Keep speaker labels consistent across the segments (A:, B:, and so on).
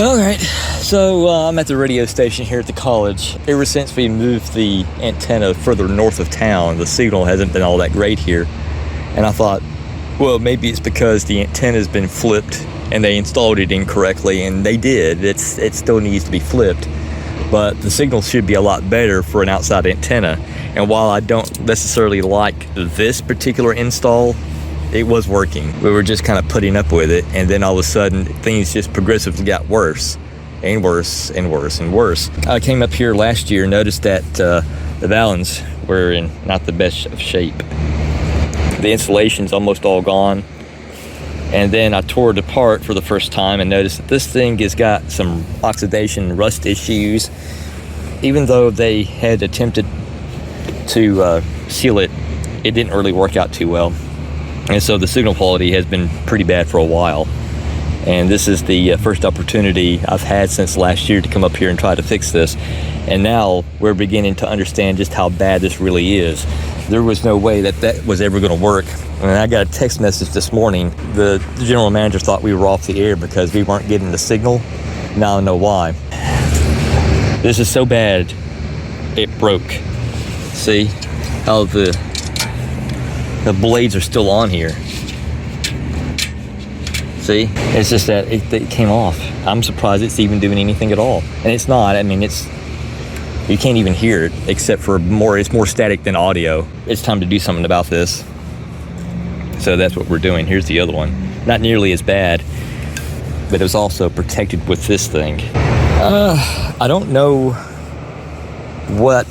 A: All right, so I'm at the radio station here at the college. Ever since we moved the antenna further north of town, the signal hasn't been all that great here. And I thought, well, maybe it's because the antenna's been flipped and they installed it incorrectly, and they did. It still needs to be flipped, but the signal should be a lot better for an outside antenna. And while I don't necessarily like this particular install, it was working. We were just kind of putting up with it, and then all of a sudden things just progressively got worse and worse and worse and worse. I came up here last year and noticed that the valens were in not the best of shape. The insulation's almost all gone. And then I tore it apart for the first time and noticed that this thing has got some oxidation, rust issues. Even though they had attempted to seal it, it didn't really work out too well. And so the signal quality has been pretty bad for a while. And this is the first opportunity I've had since last year to come up here and try to fix this. And now we're beginning to understand just how bad this really is. There was no way that was ever going to work. And I got a text message this morning. The general manager thought we were off the air because we weren't getting the signal. Now I know why. This is so bad, it broke. See how the blades are still on here. See, it's just that it came off. I'm surprised it's even doing anything at all. And it's not. I mean, you can't even hear it except for it's more static than audio. It's time to do something about this. So that's what we're doing. Here's the other one. Not nearly as bad, but it was also protected with this thing. I don't know what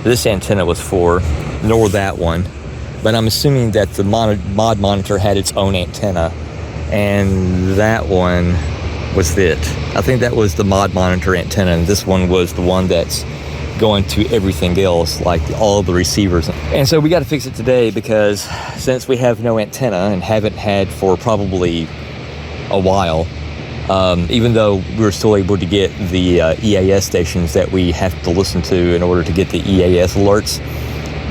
A: this antenna was for, nor that one, but I'm assuming that the mod monitor had its own antenna, and that one was it. I think that was the mod monitor antenna, and this one was the one that's going to everything else, like all of the receivers. And so we got to fix it today, because since we have no antenna and haven't had for probably a while, even though we're still able to get the EAS stations that we have to listen to in order to get the EAS alerts,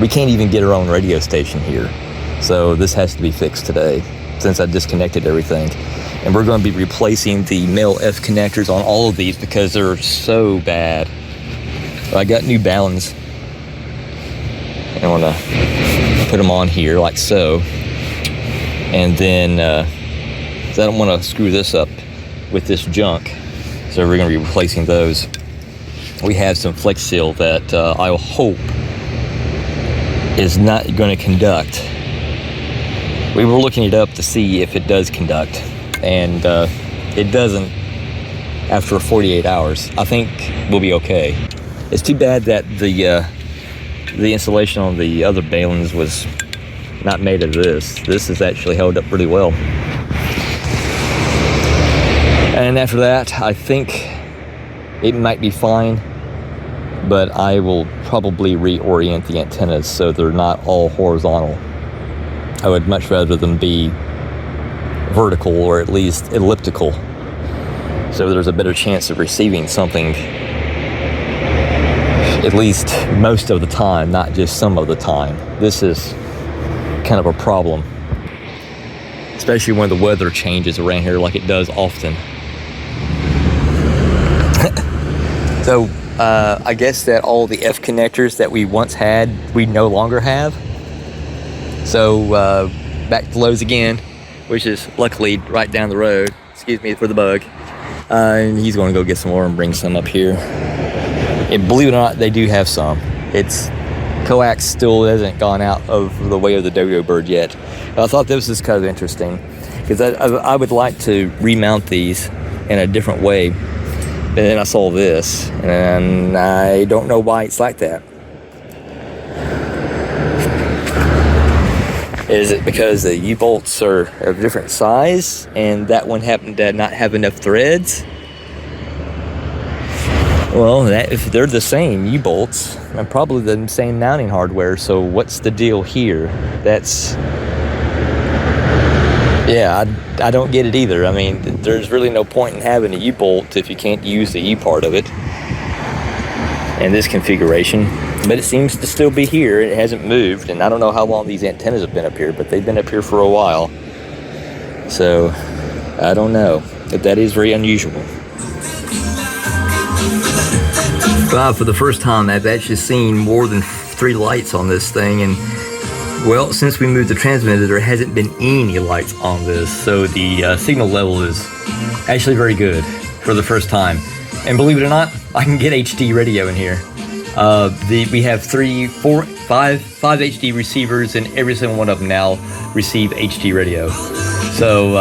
A: we can't even get our own radio station here. So this has to be fixed today, since I disconnected everything. And we're going to be replacing the male F connectors on all of these because they're so bad. I got new balance. I want to put them on here like so. And then, I don't want to screw this up with this junk. So we're going to be replacing those. We have some Flex Seal that I hope is not going to conduct. We were looking it up to see if it does conduct, and it doesn't after 48 hours. I think we'll be okay. It's too bad that the insulation on the other balens was not made of this. This has actually held up pretty well. And after that, I think it might be fine, but I will probably reorient the antennas so they're not all horizontal. I would much rather them be vertical, or at least elliptical, so there's a better chance of receiving something at least most of the time, not just some of the time. This is kind of a problem, especially when the weather changes around here like it does often. So I guess that all the F connectors that we once had, we no longer have. So back to Lowe's again, which is luckily right down the road. Excuse me for the bug. And he's going to go get some more and bring some up here. And believe it or not, they do have some. Coax still hasn't gone out of the way of the dodo bird yet. I thought this was kind of interesting, because I would like to remount these in a different way. And then I saw this, and I don't know why it's like that. Is it because the U-bolts are of different size, and that one happened to not have enough threads? Well, if they're the same U-bolts, and probably the same mounting hardware, so what's the deal here? I don't get it either. I mean, there's really no point in having a U-bolt if you can't use the U part of it in this configuration. But it seems to still be here. It hasn't moved, and I don't know how long these antennas have been up here, but they've been up here for a while. So, I don't know. But that is very unusual. But for the first time, I've actually seen more than 3 lights on this thing, and well, since we moved the transmitter, there hasn't been any lights on this, so the signal level is actually very good for the first time. And believe it or not, I can get HD radio in here. We have 5 HD receivers, and every single one of them now receive HD radio. So,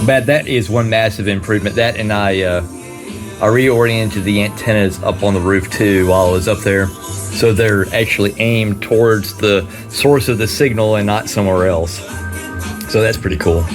A: but that is one massive improvement. That, and I reoriented the antennas up on the roof too while I was up there, so they're actually aimed towards the source of the signal and not somewhere else. So that's pretty cool.